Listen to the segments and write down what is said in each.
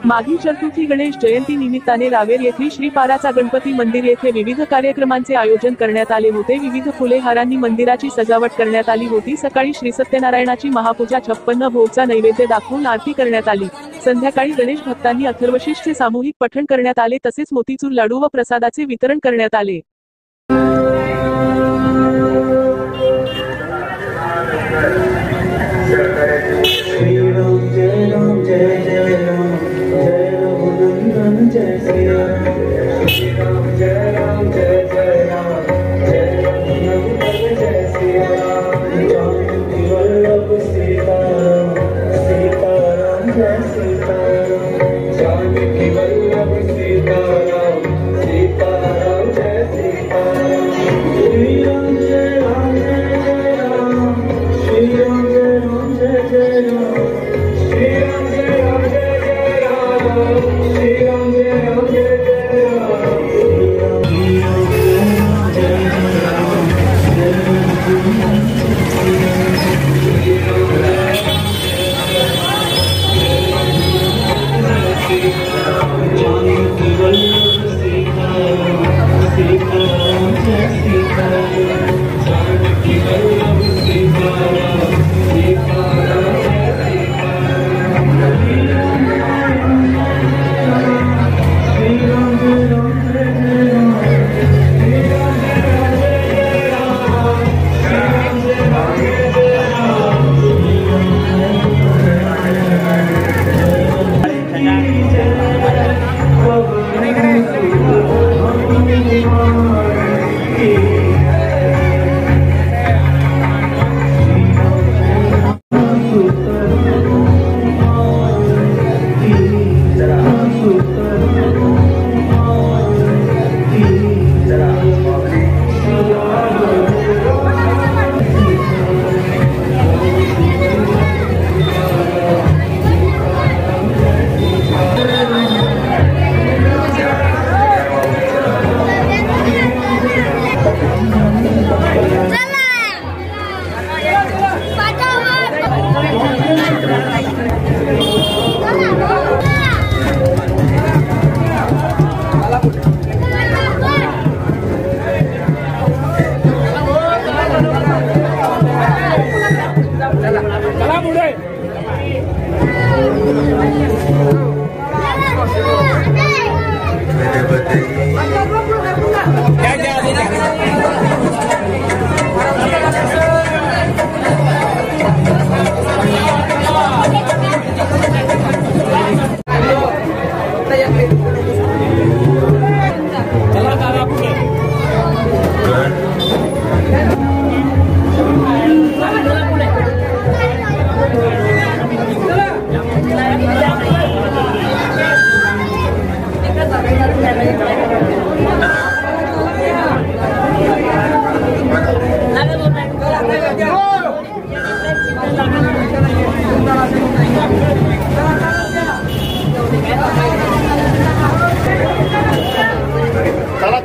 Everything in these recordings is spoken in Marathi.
माघी चतुर्थी गणेश जयंती निमित्ताने रावेर येथील श्री पाराचा गणपती मंदिर येथे विविध कार्यक्रमांचे आयोजन करण्यात आले होते। विविध फुले हारांनी मंदिराची सजावट करण्यात आली होती। सकाळी श्री सत्यनारायणाची महापूजा, 56 भोगचा नैवेद्य दाखवून आरती करण्यात आली। संध्याकाळी गणेश भक्तांनी अथर्वशीषचे सामूहिक पठण करण्यात आले, तसेच मोतीचूर लाडू व प्रसादाचे वितरण करण्यात आले।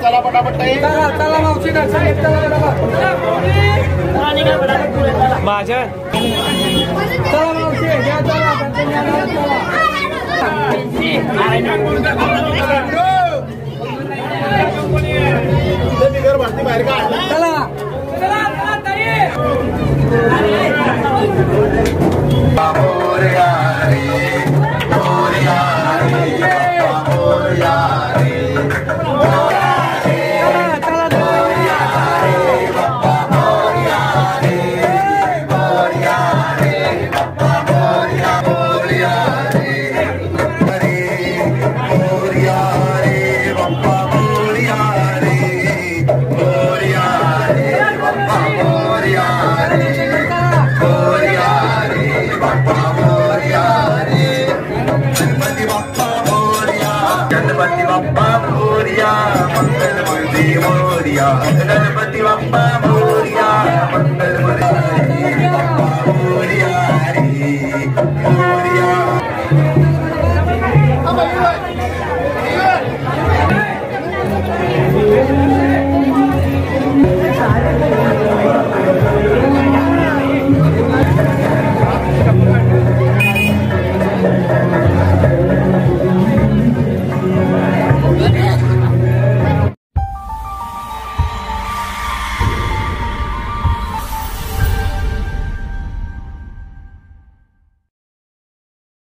चला पटापट चला मावशी माझ्या चला मावशी घ्या चला गणपति बप्पा मोरिया, मंगल मूर्ति मोरिया, गणपति बप्पा मोरिया।